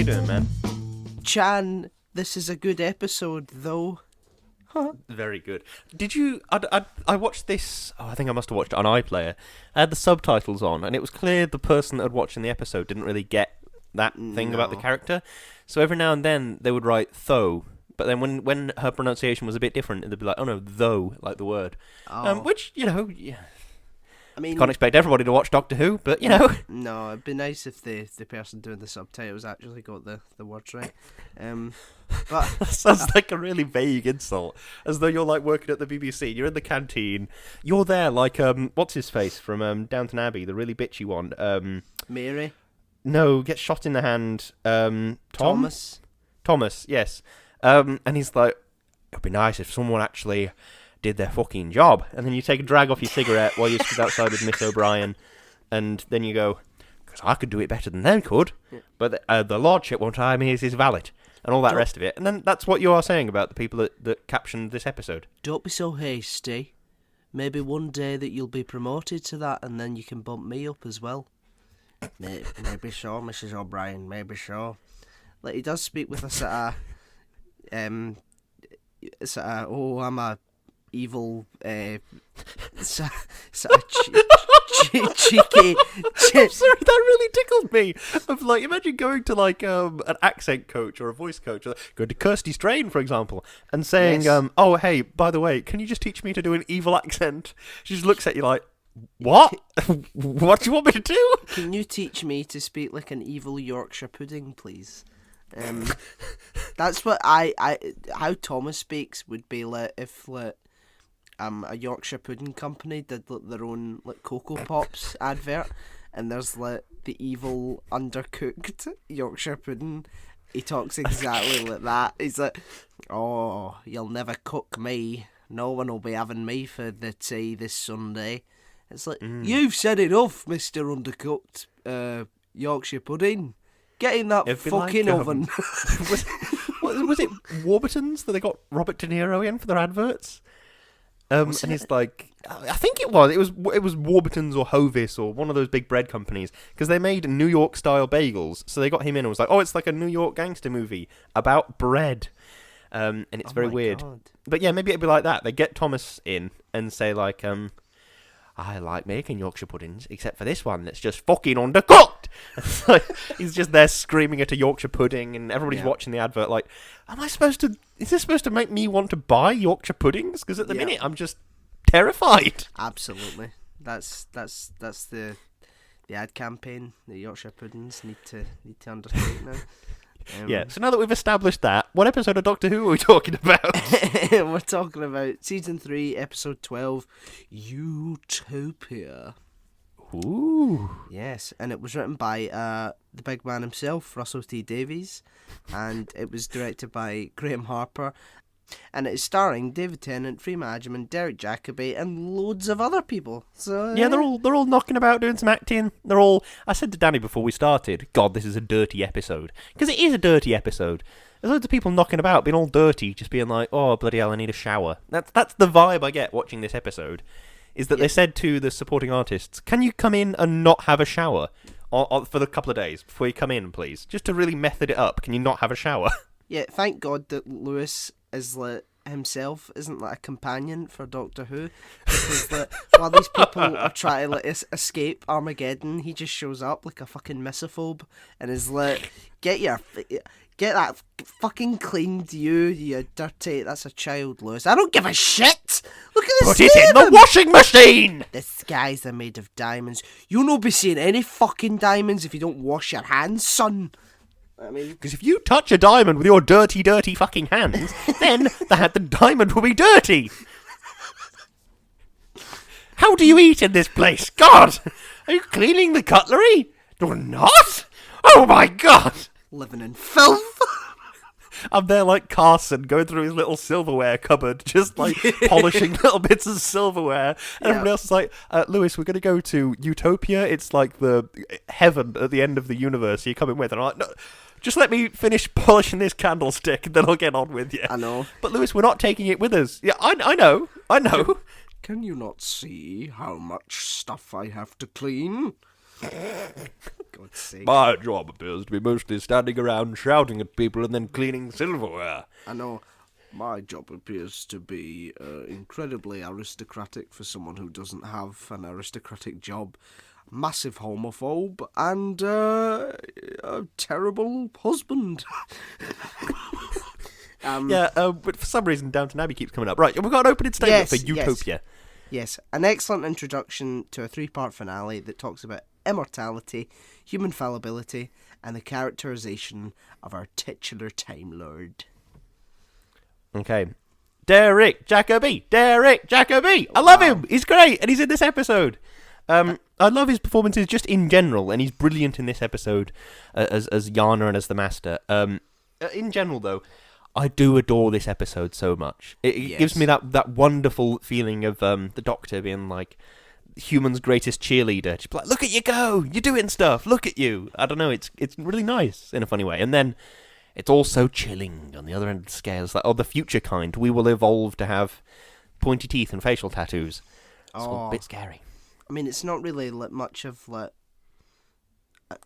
you doing, man? Chan, this is a good episode, though. Huh? Very good. Did you... I watched this... Oh, I think I must have watched it on iPlayer. I had the subtitles on, and it was clear the person that had watched in the episode didn't really get that thing about the character. So every now and then, they would write "tho," but then when her pronunciation was a bit different, they'd be like, "Oh no, though," like the word. Oh. Which, you know... Yeah. I mean, Can't expect everybody to watch Doctor Who, but, you know... No, it'd be nice if the person doing the subtitles actually got the words right. But That sounds like a really vague insult. As though you're, like, working at the BBC, you're in the canteen, you're there like, what's-his-face from Downton Abbey, the really bitchy one. Mary? No, gets shot in the hand. Thomas? Thomas, yes. And he's like, it'd be nice if someone actually did their fucking job. And then you take a drag off your cigarette while you're stood outside with Miss O'Brien, and then you go, because I could do it better than they could, but the lordship won't hire me as his valet, and all that rest of it. And then that's what you are saying about the people that captioned this episode. Don't be so hasty. Maybe one day that you'll be promoted to that, and then you can bump me up as well. Maybe so, Mrs. O'Brien, maybe so. Like, he does speak with a sort of, oh, I'm a evil, sort of cheeky. I'm sorry, that really tickled me. Of like, imagine going to like an accent coach or a voice coach, or going to Kirsty Strain, for example, and saying, Yes. "Oh, hey, by the way, can you just teach me to do an evil accent?" She just looks at you like, "What? What do you want me to do?" Can you teach me to speak like an evil Yorkshire pudding, please? That's what how Thomas speaks would be like if like a Yorkshire pudding company did like their own like Cocoa Pops advert, and there's like the evil undercooked Yorkshire pudding. He talks exactly like that. He's like, "Oh, you'll never cook me. No one will be having me for the tea this Sunday." It's like, you've said enough, Mr. Undercooked Yorkshire pudding. Get in that fucking oven. was it Warburton's that they got Robert De Niro in for their adverts? And he's like, I think it was Warburton's or Hovis or one of those big bread companies, because they made New York style bagels. So they got him in and was like, "Oh, it's like a New York gangster movie about bread." And it's very weird. God. But yeah, maybe it'd be like that. They get Thomas in and say like, "I like making Yorkshire puddings, except for this one that's just fucking undercooked." So he's just there screaming at a Yorkshire pudding, and everybody's watching the advert like, is this supposed to make me want to buy Yorkshire puddings? Because at the minute, I'm just terrified. Absolutely. That's the ad campaign the Yorkshire puddings need to undertake now. Yeah, so now that we've established that, what episode of Doctor Who are we talking about? We're talking about Season 3, Episode 12, Utopia. Ooh. Yes, and it was written by the big man himself, Russell T Davies, and it was directed by Graham Harper, and it is starring David Tennant, Freema Agyeman, Derek Jacobi, and loads of other people. So Yeah, they're all knocking about doing some acting. They're all... I said to Danny before we started, God, this is a dirty episode. Because it is a dirty episode. There's loads of people knocking about, being all dirty, just being like, "Oh, bloody hell, I need a shower." That's the vibe I get watching this episode, is that they said to the supporting artists, "Can you come in and not have a shower for the couple of days before you come in, please? Just to really method it up, can you not have a shower?" Yeah, thank God that Lewis is like himself isn't like a companion for Doctor Who, because like, while these people are trying to like escape Armageddon, he just shows up like a fucking misophobe and is like, get that fucking cleaned, you dirty. That's a child, Lewis. I don't give a shit. Look at this. Put it in the washing machine. The skies are made of diamonds. You'll not be seeing any fucking diamonds if you don't wash your hands, son. I mean, because if you touch a diamond with your dirty, dirty fucking hands, then the diamond will be dirty. How do you eat in this place? God! Are you cleaning the cutlery? You're not? Oh my God! living in filth. I'm there like Carson, going through his little silverware cupboard, just like polishing little bits of silverware. And everybody else is like, "Lewis, we're going to go to Utopia. It's like the heaven at the end of the universe. Are you coming with?" And I'm like, "No, just let me finish polishing this candlestick and then I'll get on with you." I know. "But Lewis, we're not taking it with us." "Yeah, I know. Can you not see how much stuff I have to clean? God's sake. My job appears to be mostly standing around shouting at people and then cleaning silverware. I know. My job appears to be incredibly aristocratic for someone who doesn't have an aristocratic job. Massive homophobe and a terrible husband. But for some reason Downton Abbey keeps coming up. Right, we've got an opening statement for Utopia. Yes, an excellent introduction to a 3-part finale that talks about immortality, human fallibility, and the characterization of our titular Time Lord. Okay. Derek Jacobi! I love him! He's great, and he's in this episode. I love his performances just in general, and he's brilliant in this episode as Yana and as the Master. In general, though, I do adore this episode so much. It gives me that wonderful feeling of the Doctor being like human's greatest cheerleader. Just like, look at you go! You're doing stuff! Look at you! I don't know, it's really nice in a funny way. And then it's also chilling on the other end of the scale. It's like, the future kind. We will evolve to have pointy teeth and facial tattoos. It's all a bit scary. I mean, it's not really much of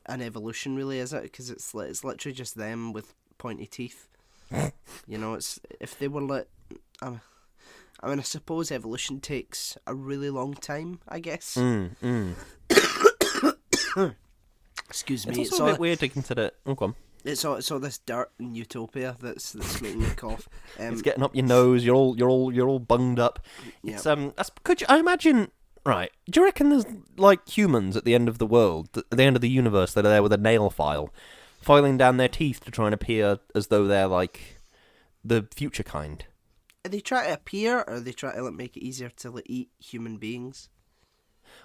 an evolution, really, is it? Because it's literally just them with pointy teeth. It's if they were I suppose evolution takes a really long time, I guess. Excuse me. It's also a bit weird to consider. Oh, go on. It's all this dirt in Utopia that's making me cough. It's getting up your nose. You're all bunged up. Yeah. I imagine? Right. Do you reckon there's like humans at the end of the world, at the end of the universe, that are there with a nail file, filing down their teeth to try and appear as though they're like the future kind? Are they trying to appear, or are they trying to make it easier to eat human beings?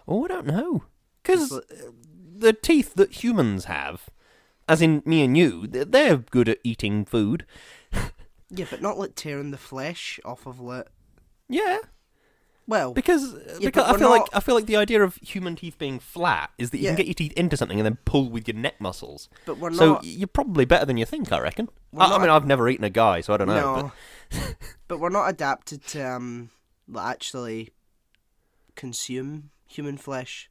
Oh, I don't know. Because the teeth that humans have, as in me and you, they're good at eating food. Yeah, but not tearing the flesh off of Yeah. Well, because I feel like the idea of human teeth being flat is that you can get your teeth into something and then pull with your neck muscles. But we're so not. You're probably better than you think, I reckon. I mean, I've never eaten a guy, so I don't know. No. But we're not adapted to actually consume human flesh.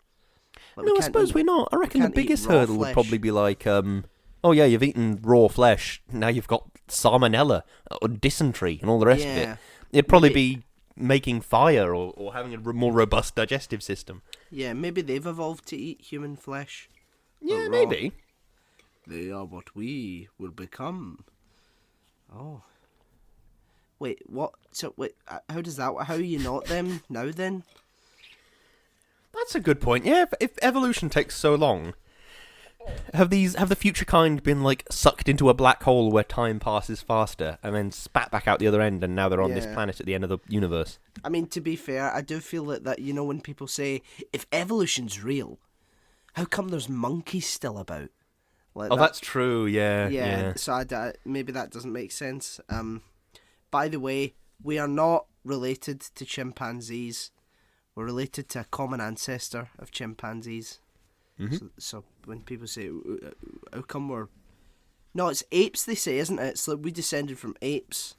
No, I suppose we're not. I reckon the biggest hurdle would probably be like, you've eaten raw flesh, now you've got salmonella or dysentery and all the rest of it. It'd probably be making fire or having a more robust digestive system. Yeah, maybe they've evolved to eat human flesh. Yeah, maybe. They are what we will become. Oh. Wait, what? So, wait, how does that... How are you not them now, then? That's a good point. Yeah, if evolution takes so long, have the future kind been like sucked into a black hole where time passes faster and then spat back out the other end, and now they're on this planet at the end of the universe? I mean, to be fair, I do feel that when people say, if evolution's real, how come there's monkeys still about? That's true, yeah. So maybe that doesn't make sense. By the way, we are not related to chimpanzees. We're related to a common ancestor of chimpanzees. Mm-hmm. So when people say, how come we're... No, it's apes, they say, isn't it? It's like we descended from apes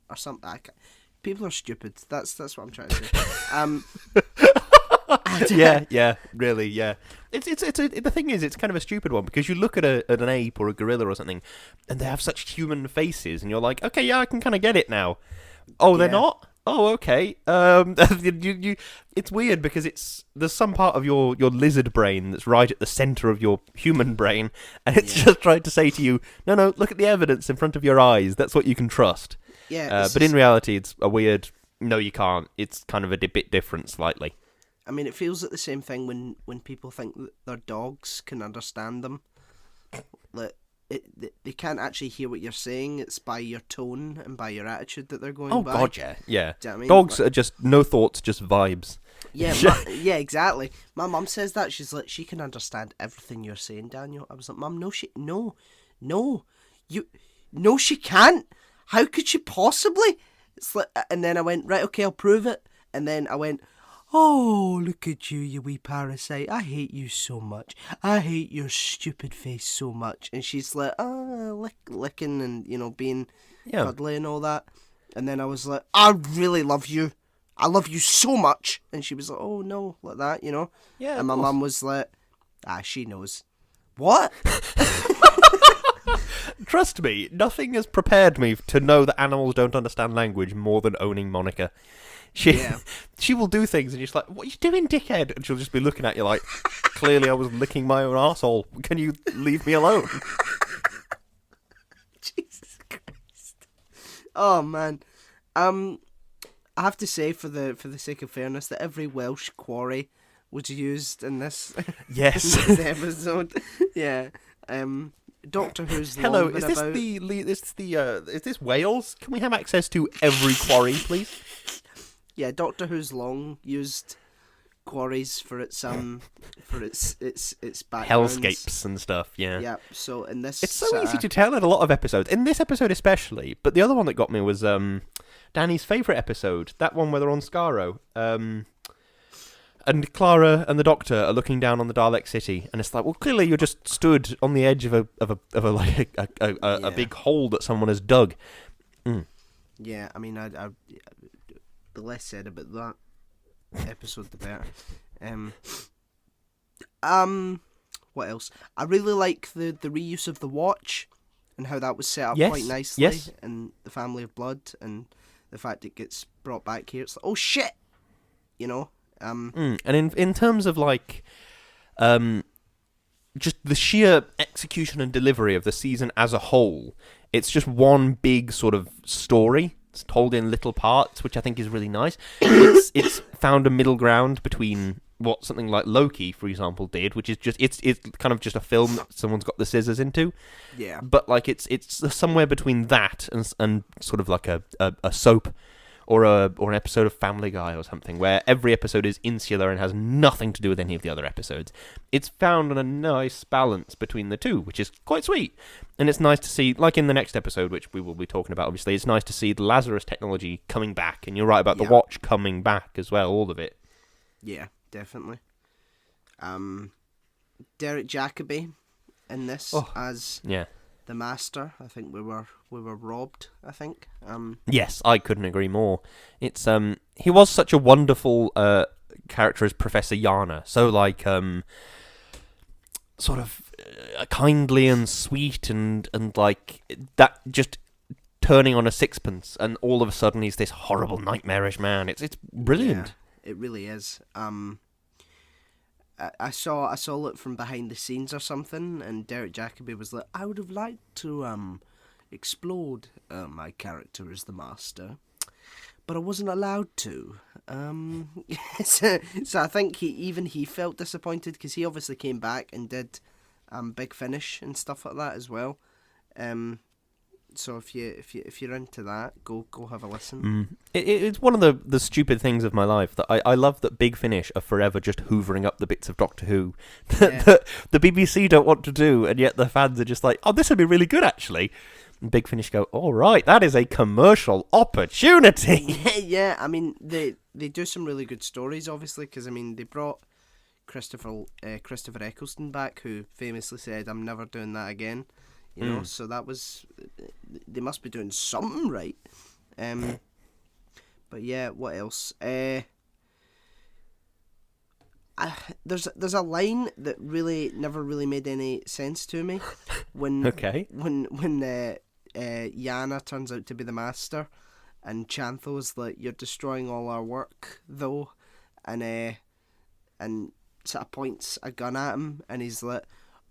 or something. People are stupid. That's what I'm trying to say. Yeah, really, yeah. The thing is, it's kind of a stupid one, because you look at an ape or a gorilla or something, and they have such human faces, and you're like, okay, yeah, I can kind of get it now. Oh, they're not? Oh, okay. It's weird because there's some part of your lizard brain that's right at the center of your human brain, and it's just trying to say to you, no, look at the evidence in front of your eyes. That's what you can trust. Yeah. But in reality, it's a weird. No, you can't. It's kind of a bit different, slightly. I mean, it feels like the same thing when people think that their dogs can understand them. They can't actually hear what you're saying. It's by your tone and by your attitude that they're going by. Oh, God, yeah. Do you know what I mean? Dogs are just no thoughts, just vibes. Yeah, yeah, exactly. My mum says that. She's like, she can understand everything you're saying, Daniel. I was like, Mum, no, she can't. How could she possibly? It's like, and then I went, right, okay, I'll prove it. And then I went, oh, look at you, you wee parasite. I hate you so much. I hate your stupid face so much. And she's like, licking and, being cuddly and all that. And then I was like, I really love you. I love you so much. And she was like, oh, no, like that, Yeah, and my mum was like, She knows. What? Trust me, nothing has prepared me to know that animals don't understand language more than owning Monica. She will do things and you're just like, what are you doing, dickhead? And she'll just be looking at you like, clearly I was licking my own arsehole. Can you leave me alone? Jesus Christ. Oh, man. I have to say, for the sake of fairness, that every Welsh quarry was used in this, yes. in this episode. Yeah. Doctor Who's Hello, long is been this about... is this Wales? Can we have access to every quarry, please? Yeah, Doctor Who's long used quarries for its backgrounds. Hellscapes and stuff, yeah. Yeah, so in this... It's so easy to tell in a lot of episodes. In this episode especially, but the other one that got me was Danny's favourite episode, that one where they're on Skaro. And Clara and the Doctor are looking down on the Dalek city, and it's like, well, clearly you're just stood on the edge of a big hole that someone has dug. Mm. Yeah, I mean, I the less said about that episode, the better. What else? I really like the reuse of the watch and how that was set up quite nicely in the Family of Blood, and the fact it gets brought back here. It's like, oh shit, you know. And in terms of like, just the sheer execution and delivery of the season as a whole, it's just one big sort of story. It's told in little parts, which I think is really nice. It's found a middle ground between what something like Loki, for example, did, which is just it's kind of just a film that someone's got the scissors into. Yeah. But like it's somewhere between that and sort of like a soap. Or an episode of Family Guy or something, where every episode is insular and has nothing to do with any of the other episodes. It's found on a nice balance between the two, which is quite sweet. And it's nice to see, like in the next episode, which we will be talking about, obviously, it's nice to see the Lazarus technology coming back. And you're right about the watch coming back as well, all of it. Yeah, definitely. Derek Jacobi in this as... Yeah. The Master. I think we were robbed. I think. Yes, I couldn't agree more. It's he was such a wonderful character as Professor Yana. So like sort of kindly and sweet and like that, just turning on a sixpence, and all of a sudden he's this horrible nightmarish man. It's brilliant. Yeah, it really is. I saw it from behind the scenes or something, and Derek Jacobi was like, I would have liked to explode my character as the Master, but I wasn't allowed to. So I think he felt disappointed, because he obviously came back and did Big Finish and stuff like that as well. So if you're into that, go have a listen. It's one of the stupid things of my life that I love that Big Finish are forever just hoovering up the bits of Doctor Who that the BBC don't want to do, and yet the fans are just like, oh, this would be really good actually. And Big Finish go, all right, that is a commercial opportunity. Yeah, I mean they do some really good stories, obviously, because I mean they brought Christopher Eccleston back, who famously said, I'm never doing that again. You know, so that was... They must be doing something right. But yeah, what else? There's a line that really never really made any sense to me. When Yana turns out to be the Master, and Chantho's like, you're destroying all our work, though. And sort of points a gun at him, and he's like,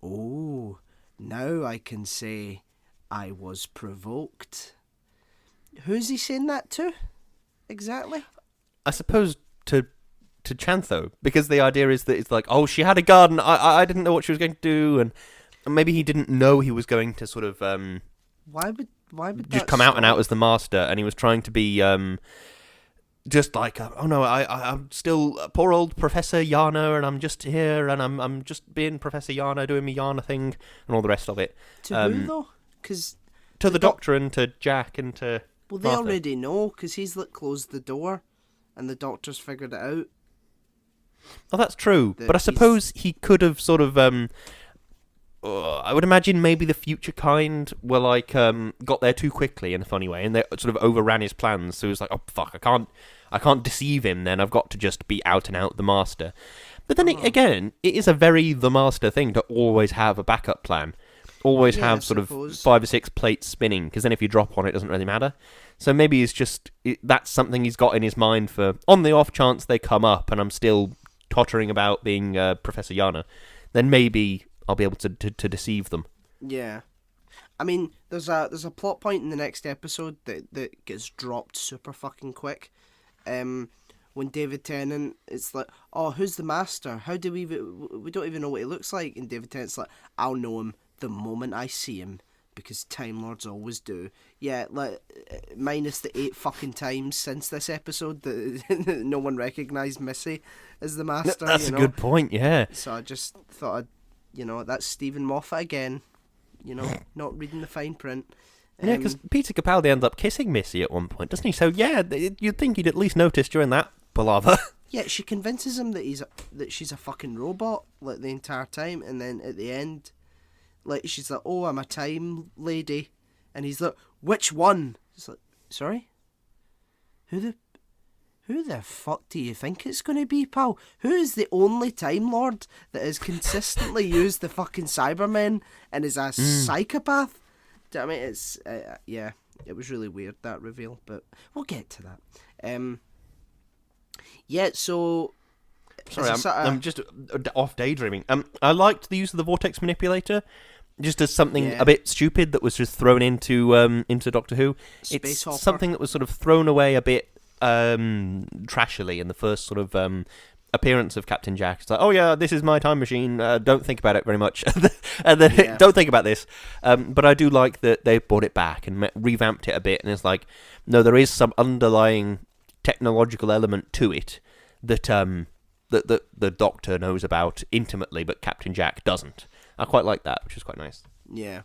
oh... Now I can say I was provoked. Who's he saying that to? Exactly? I suppose to Chantho, because the idea is that it's like, oh, she had a gun, I didn't know what she was going to do, and maybe he didn't know he was going to sort of why would just come out and out as the Master, and he was trying to be just like, oh no, I'm still poor old Professor Yana, and I'm just here, and I'm just being Professor Yana, doing me Yana thing, and all the rest of it. To who though? Because to the Doctor and to Jack and to well, they Martha. already know, because he's like closed the door, and the Doctor's figured it out. Oh, that's true, but I suppose he could have sort of. I would imagine maybe the future kind were like got there too quickly in a funny way, and they sort of overran his plans. So he was like, "Oh fuck, I can't deceive him. Then I've got to just be out and out the Master." But then again, it is a very the Master thing to always have a backup plan. Always have sort of 5 or 6 plates spinning, because then if you drop one, it doesn't really matter. So maybe it's just that's something he's got in his mind for on the off chance they come up, and I'm still tottering about being Professor Yana. Then maybe I'll be able to deceive them. Yeah, I mean, there's a plot point in the next episode that gets dropped super fucking quick. When David Tennant, it's like, oh, who's the Master? How do we don't even know what he looks like? And David Tennant's like, I'll know him the moment I see him, because Time Lords always do. Yeah, like, minus the 8 fucking times since this episode that no one recognised Missy as the Master. That's a good point, yeah. So I just thought, that's Stephen Moffat again, not reading the fine print. Yeah, because Peter Capaldi ends up kissing Missy at one point, doesn't he? So yeah, you'd think he'd at least notice during that palaver. Yeah, she convinces him that she's a fucking robot, like, the entire time, and then at the end, like, she's like, oh, I'm a time lady, and he's like, which one? It's like, sorry? Who the fuck do you think it's going to be, pal? Who is the only Time Lord that has consistently used the fucking Cybermen and is a psychopath? Do you know what I mean? It's, yeah, it was really weird, that reveal, but we'll get to that. Yeah, so... Sorry, I'm just off daydreaming. I liked the use of the vortex manipulator, just as something a bit stupid that was just thrown into Doctor Who. Space Hopper. Something that was sort of thrown away a bit trashily in the first sort of appearance of Captain Jack. It's like, oh yeah, this is my time machine. Don't think about it very much, and then don't think about this. But I do like that they brought it back and revamped it a bit, and it's like, no, there is some underlying technological element to it that that the Doctor knows about intimately, but Captain Jack doesn't. I quite like that, which is quite nice. Yeah.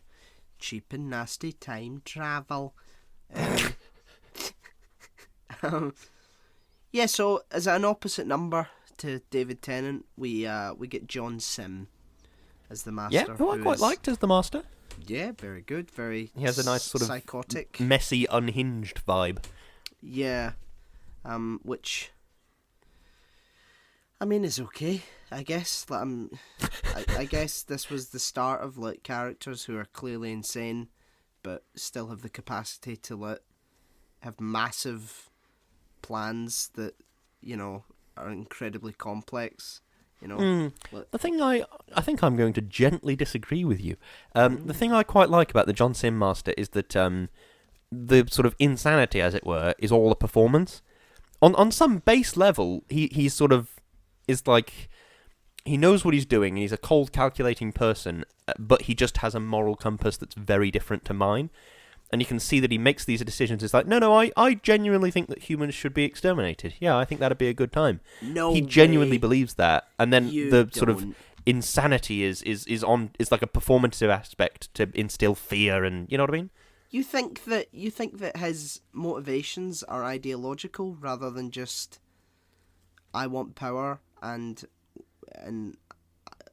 Cheap and nasty time travel. Yeah, so as an opposite number to David Tennant, we get John Sim as the Master. Yeah, who I quite liked as the Master. Yeah, very good. He has a nice sort of psychotic, messy, unhinged vibe. Yeah, which, I mean, is okay, I guess. Like, I guess this was the start of, like, characters who are clearly insane, but still have the capacity to, like, have massive plans that, are incredibly complex. The thing I think I'm going to gently disagree with you. The thing I quite like about the John Sim Master is that the sort of insanity, as it were, is all a performance. On some base level, he sort of is like, he knows what he's doing, and he's a cold, calculating person, but he just has a moral compass that's very different to mine. And you can see that he makes these decisions. It's like, no, I genuinely think that humans should be exterminated. Yeah, I think that'd be a good time. No, he genuinely way. Believes that, and then sort of insanity is like a performative aspect to instill fear, and you know what I mean. You think that his motivations are ideological rather than just, I want power and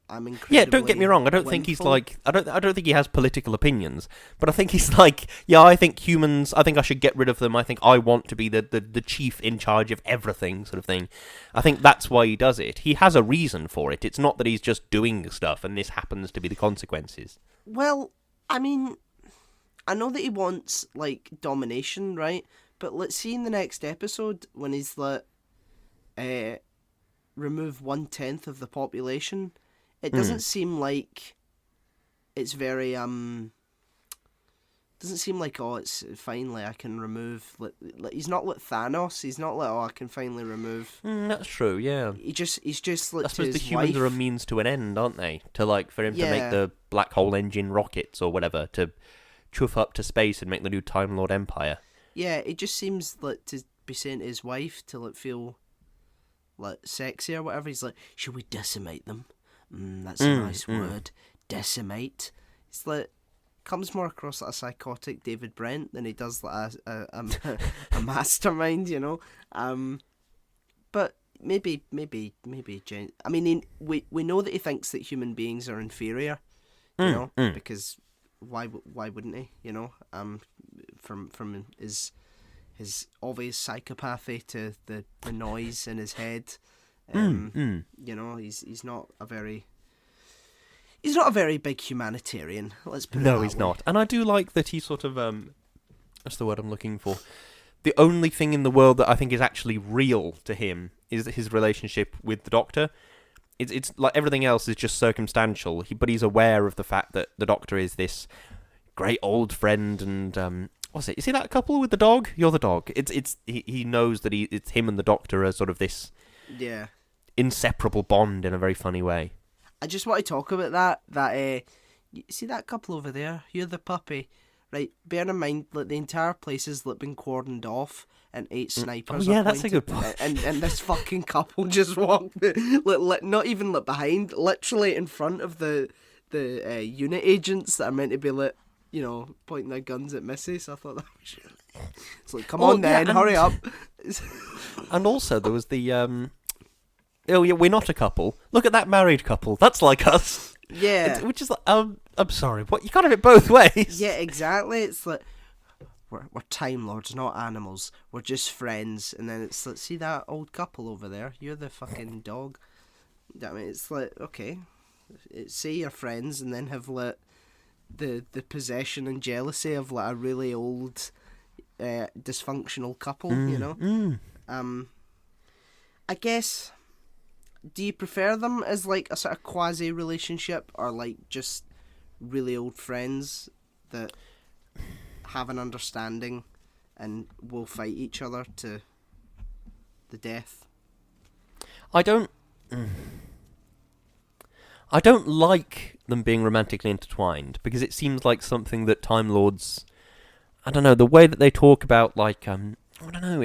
I'm incredibly. Yeah, don't get me wrong. I don't think he's like. I don't think he has political opinions. But I think he's like. Yeah, I think humans. I think I should get rid of them. I think I want to be the chief in charge of everything, sort of thing. I think that's why he does it. He has a reason for it. It's not that he's just doing stuff and this happens to be the consequences. Well, I mean, I know that he wants, like, domination, right? But let's see in the next episode when he's like, remove 1/10 of the population. It doesn't seem like it's very, doesn't seem like, oh, it's finally I can remove, like, he's not like Thanos, he's not like, oh, I can finally remove. That's true, yeah. He's just like, I suppose the humans are a means to an end, aren't they? To, like, for him to make the black hole engine rockets or whatever, to chuff up to space and make the new Time Lord Empire. Yeah, it just seems like to be saying to his wife to, like, feel, like, sexy or whatever. He's like, should we decimate them? That's a nice word. Decimate. It's like, comes more across like a psychotic David Brent than he does like a mastermind, But maybe. I mean, we know that he thinks that human beings are inferior, because why wouldn't he? From his obvious psychopathy to the noise in his head. You know, he's not a very big humanitarian. Let's put it that No, he's way. not. And I do like that he sort of what's the word I'm looking for? The only thing in the world that I think is actually real to him is his relationship with the Doctor. It's like everything else is just circumstantial. But he's aware of the fact that the Doctor is this great old friend, and what's it? Is he that couple with the dog? You're the dog. He knows that it's him and the Doctor are sort of this inseparable bond in a very funny way. I just want to talk about that. You see that couple over there? You're the puppy, right? Bear in mind, like the entire place has been cordoned off, and 8 snipers. Oh yeah, are that's a pointed, good point. And this fucking couple just walked, not even behind, literally in front of the unit agents that are meant to be pointing their guns at Missy. So I thought that was. It's like, come on then, hurry up. And also there was the oh yeah, we're not a couple. Look at that married couple. That's like us. Yeah. Which is like, I'm sorry, what? You can't have it both ways. Yeah, exactly. It's like, we're Time Lords, not animals. We're just friends. And then it's like, see that old couple over there? You're the fucking dog. I mean, it's like, okay, say you're friends, and then have the possession and jealousy of a really old, dysfunctional couple. You know. I guess. Do you prefer them as like a sort of quasi relationship, or like just really old friends that have an understanding and will fight each other to the death? I don't like them being romantically intertwined, because it seems like something that Time Lords, I don't know, the way that they talk about, like, I don't know,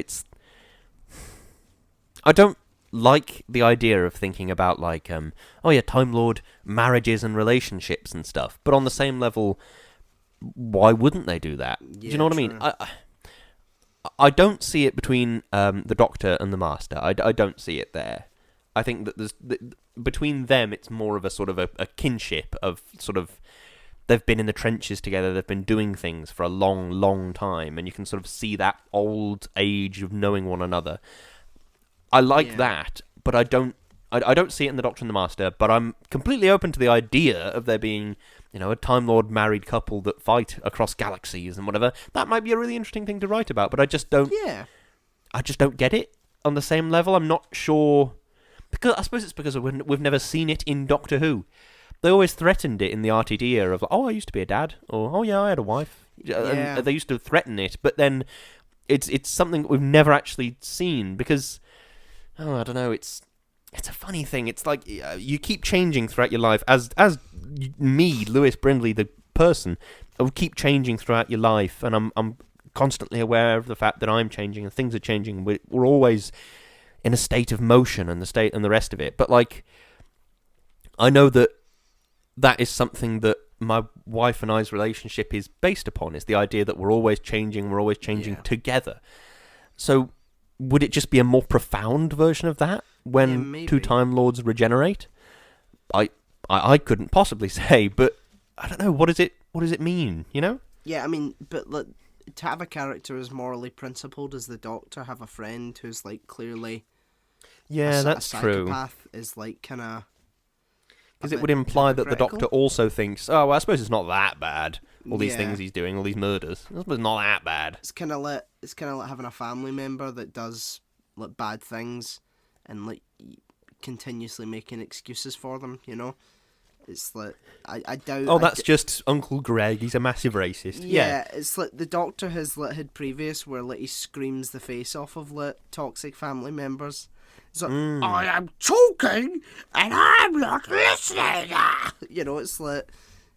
I don't like the idea of thinking about, like, oh yeah, Time Lord marriages and relationships and stuff, but on the same level, why wouldn't they do that? Do you know what I mean? I don't see it between the Doctor and the Master. I don't see it there. I think that between them, it's more of a sort of a kinship of sort of, they've been in the trenches together, they've been doing things for a long, long time, and you can sort of see that old age of knowing one another. I like that, but I don't see it in the Doctor and the Master, but I'm completely open to the idea of there being, a Time Lord married couple that fight across galaxies and whatever. That might be a really interesting thing to write about, but I just don't get it on the same level. I'm not sure, because I suppose it's because we've never seen it in Doctor Who. They always threatened it in the RTD era of, oh, I used to be a dad, or oh yeah, I had a wife. Yeah. And they used to threaten it, but then it's something that we've never actually seen, because I don't know, it's a funny thing. It's like you keep changing throughout your life. As me, Lewis Brindley, the person, I will keep changing throughout your life, and I'm constantly aware of the fact that I'm changing and things are changing. We're always in a state of motion and the rest of it. But like, I know that is something that my wife and I's relationship is based upon. Is the idea that we're always changing together. So would it just be a more profound version of that when two Time Lords regenerate? I couldn't possibly say, but I don't know. What does it mean? You know? Yeah, I mean, but to have a character as morally principled as the Doctor, have a friend who's like clearly, that's a true. psychopath is like kind of. Because it would imply that the Doctor also thinks, oh, well, I suppose it's not that bad. All these things he's doing, all these murders, I suppose it's not that bad. It's kind of like having a family member that does like bad things, and like continuously making excuses for them. You know, it's like I doubt. Oh, that's just Uncle Greg. He's a massive racist. Yeah, it's like the Doctor has had previous where like he screams the face off of like toxic family members. It's like, I am talking and I'm not listening. You know, it's like,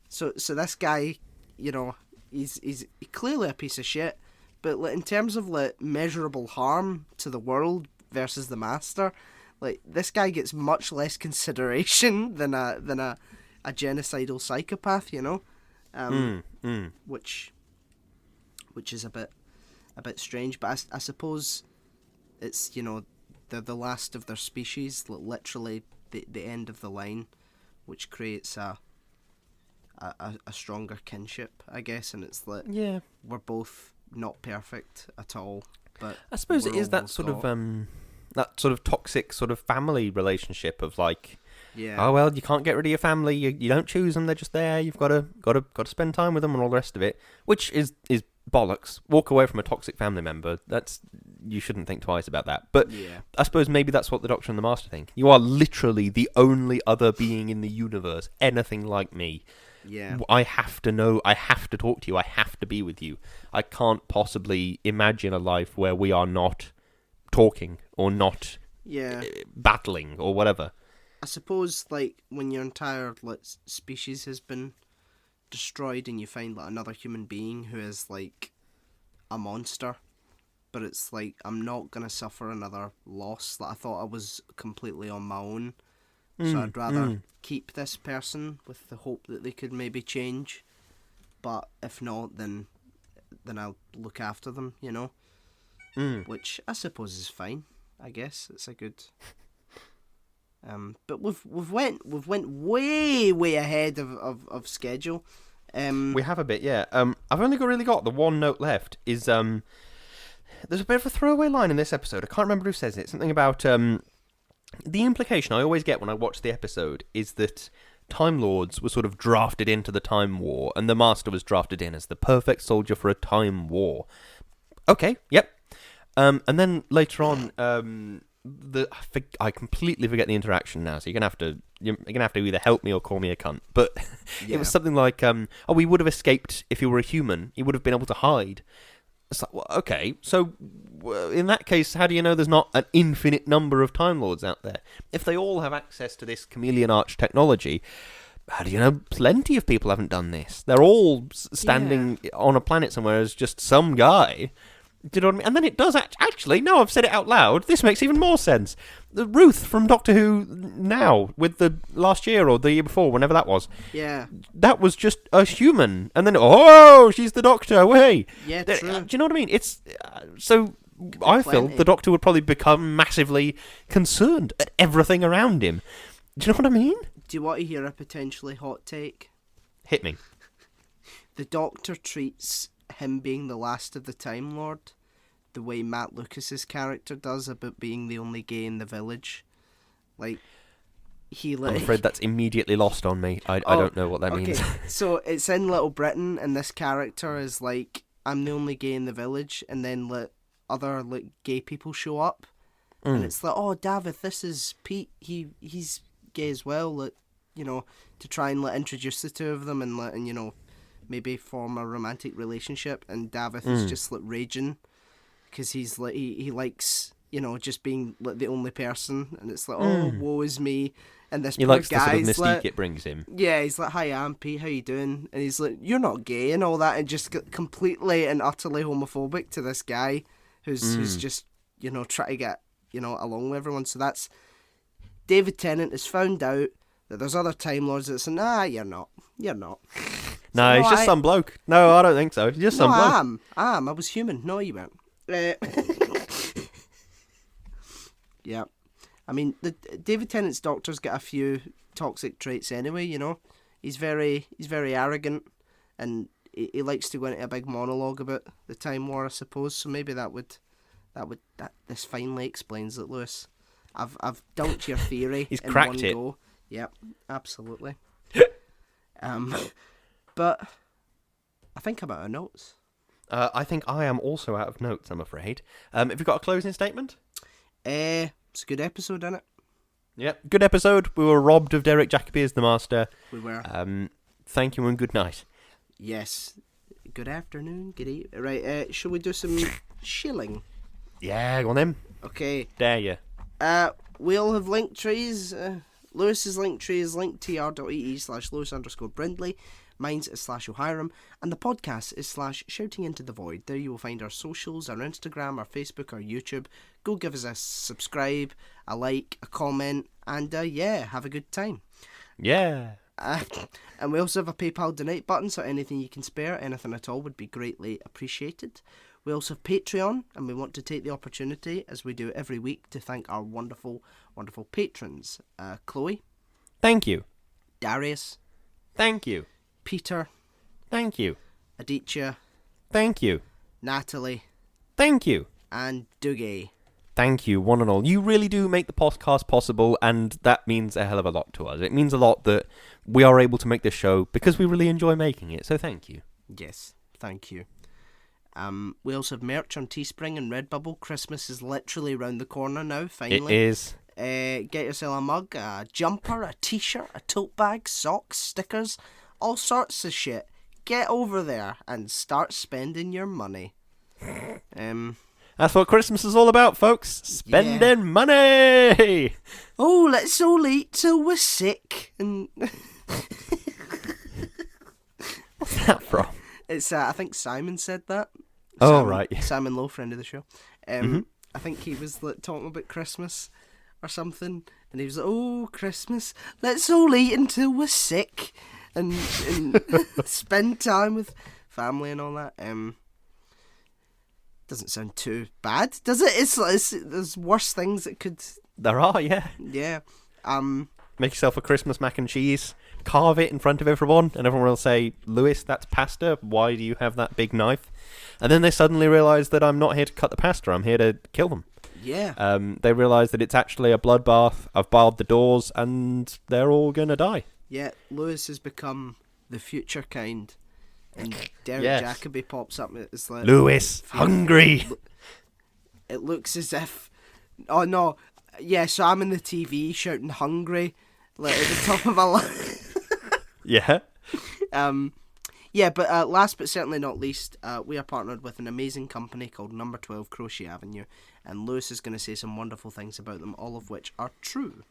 so this guy, you know, he's clearly a piece of shit, but like in terms of like measurable harm to the world versus the Master, like this guy gets much less consideration than a genocidal psychopath, you know, which is a bit strange, but I suppose it's, you know, they're the last of their species, literally the end of the line, which creates a stronger kinship, I guess. And it's like, we're both not perfect at all, but I suppose it is that sort of that sort of toxic sort of family relationship of like, Yeah. oh well, you can't get rid of your family. You don't choose them; they're just there. You've got to spend time with them and all the rest of it, which is bollocks. Walk away from a toxic family member. You shouldn't think twice about that. But Yeah. I suppose maybe that's what the Doctor and the Master think. You are literally the only other being in the universe, anything like me. Yeah. I have to know. I have to talk to you. I have to be with you. I can't possibly imagine a life where we are not talking or not Yeah. battling or whatever. I suppose, like, when your entire species has been destroyed and you find like another human being who is like a monster, but it's like, I'm not gonna suffer another loss. Like, I thought I was completely on my own, so I'd rather keep this person with the hope that they could maybe change. But if not, then I'll look after them, you know. Which I suppose is fine. I guess it's a good. But we've went way ahead of schedule. We have a bit, yeah. I've only really got the one note left. Is there's a bit of a throwaway line in this episode. I can't remember who says it. Something about the implication I always get when I watch the episode is that Time Lords were sort of drafted into the Time War, and the Master was drafted in as the perfect soldier for a Time War. Okay, yep. And then later on, I completely forget the interaction now, so you're gonna have to either help me or call me a cunt. But Yeah. it was something like, we would have escaped if you were a human. You would have been able to hide. It's like, well, okay, so in that case, how do you know there's not an infinite number of Time Lords out there? If they all have access to this chameleon arch technology, how do you know plenty of people haven't done this? They're all standing on a planet somewhere as just some guy. Do you know what I mean? And then it does actually, now I've said it out loud, this makes even more sense. The Ruth from Doctor Who now, with the last year or the year before, whenever that was. Yeah. That was just a human. And then, oh, she's the Doctor, way. Yeah, true. Do you know what I mean? It's, so I feel Plenty. the Doctor would probably become massively concerned at everything around him. Do you know what I mean? Do you want to hear a potentially hot take? Hit me. The Doctor treats him being the last of the Time Lord the way Matt Lucas's character does about being the only gay in the village. Like, I'm afraid that's immediately lost on me. I don't know what that means. So it's in Little Britain, and this character is like, I'm the only gay in the village, and then other gay people show up, and it's like, oh, David, this is Pete. He's gay as well. To try and introduce the two of them, and maybe form a romantic relationship. And David is just raging because he's like he likes just being the only person, and it's like, oh, woe is me. And this he poor likes the sort of guy's mystique it brings him. Yeah, he's like, hi, I'm Pete, how you doing? And he's like, you're not gay and all that, and just completely and utterly homophobic to this guy who's just trying to get along with everyone. So that's David Tennant has found out that there's other Time Lords that say, nah, you're not. No, he's just some bloke. No, I don't think so. He's just some bloke. I was human. No, you weren't. Yeah. I mean, David Tennant's Doctor's got a few toxic traits anyway, He's very arrogant, and he likes to go into a big monologue about the Time War, I suppose. So maybe this finally explains it, Lewis. I've dumped your theory. He's in cracked one it. Go. Yep, absolutely. But I think I'm out of notes. I think I am also out of notes, I'm afraid. Have you got a closing statement? It's a good episode, isn't it? Yep, good episode. We were robbed of Derek Jacobi as the Master. We were. Thank you and good night. Yes. Good afternoon, good evening. Right, shall we do some shilling? Yeah, go on then. Okay. Dare you. We all have Linktrees. Lewis's Linktree is linktr.ee/Lewis_Brindley. Mine's is /O'Hiram, and the podcast is /Shouting Into the Void. There you will find our socials, our Instagram, our Facebook, our YouTube. Go give us a subscribe, a like, a comment, and have a good time. Yeah. And we also have a PayPal donate button, so anything you can spare, anything at all, would be greatly appreciated. We also have Patreon, and we want to take the opportunity, as we do every week, to thank our wonderful, wonderful patrons. Chloe. Thank you. Darius. Thank you. Peter. Thank you. Aditya. Thank you. Natalie. Thank you. And Dougie. Thank you, one and all. You really do make the podcast possible, and that means a hell of a lot to us. It means a lot that we are able to make this show because we really enjoy making it, so thank you. Yes, thank you. We also have merch on Teespring and Redbubble. Christmas is literally around the corner now, finally. It is. Get yourself a mug, a jumper, a t-shirt, a tote bag, socks, stickers, all sorts of shit. Get over there and start spending your money. That's what Christmas is all about, folks. Spending money! Oh, let's all eat till we're sick. And What's that from? it's I think Simon said that. Oh, Simon, right. Simon Lowe, friend of the show. I think he was talking about Christmas or something, and he was like, "Oh, Christmas, let's all eat until we're sick and spend time with family and all that." Doesn't sound too bad, does it? There's worse things that could. There are, yeah. Yeah. Make yourself a Christmas mac and cheese, carve it in front of everyone, and everyone will say, "Lewis, that's pasta. Why do you have that big knife?" And then they suddenly realise that I'm not here to cut the pasta, I'm here to kill them. Yeah. They realise that it's actually a bloodbath, I've barred the doors, and they're all going to die. Yeah, Lewis has become the future kind. And Derek Yes. Jacobi pops up. It's like Lewis, hungry! It looks as if. Oh no! Yeah, so I'm in the TV shouting "hungry," like at the top of my lungs. Yeah? Yeah, but last but certainly not least, we are partnered with an amazing company called Number 12 Crochet Avenue, and Lewis is going to say some wonderful things about them, all of which are true.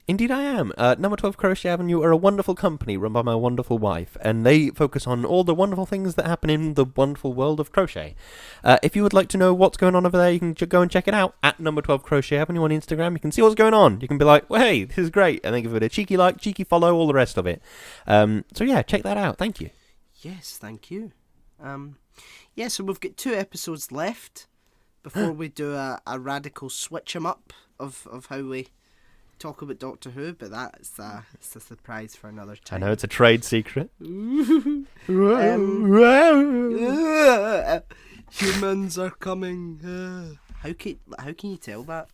Indeed I am. Number 12 Crochet Avenue are a wonderful company run by my wonderful wife, and they focus on all the wonderful things that happen in the wonderful world of crochet. If you would like to know what's going on over there, you can go and check it out at Number 12 Crochet Avenue on Instagram. You can see what's going on. You can be like, well, hey, this is great, and then give it a cheeky like, cheeky follow, all the rest of it. So yeah, check that out. Thank you. Yes, thank you. Yeah, so we've got 2 episodes left before we do a radical switch 'em up of how we talk about Doctor Who, but that's it's a surprise for another time. I know it's a trade secret. Humans are coming. How can you tell that?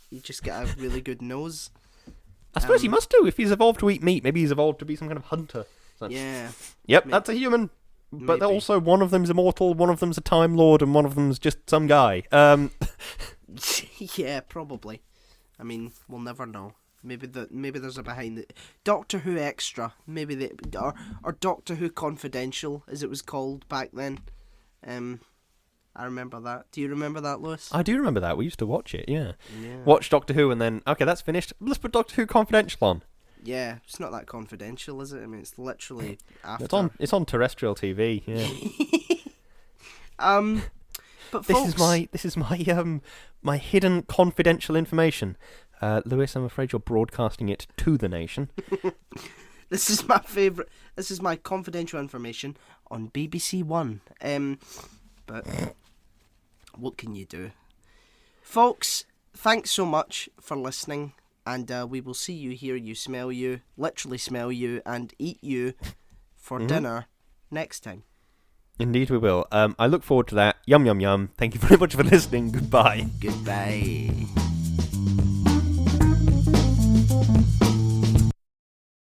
You just get a really good nose. I suppose he must do. If he's evolved to eat meat, maybe he's evolved to be some kind of hunter. So, Yeah. yep, that's a human. But Maybe. also, one of them's immortal, one of them's a Time Lord, and one of them's just some guy. Yeah, probably. I mean, we'll never know. Maybe there's a behind it. Doctor Who Extra, or Doctor Who Confidential, as it was called back then. I remember that. Do you remember that, Lewis? I do remember that. We used to watch it, yeah. Yeah. Watch Doctor Who and then, okay, that's finished. Let's put Doctor Who Confidential on. Yeah, it's not that confidential, is it? I mean, it's literally after. It's on terrestrial TV, yeah. But This folks, is my hidden confidential information. Lewis, I'm afraid you're broadcasting it to the nation. this is my favourite. This is my confidential information on BBC One. But what can you do, folks? Thanks so much for listening, and we will see you, hear you, smell you, literally smell you, and eat you for dinner next time. Indeed we will. I look forward to that. Yum, yum, yum. Thank you very much for listening. Goodbye. Goodbye.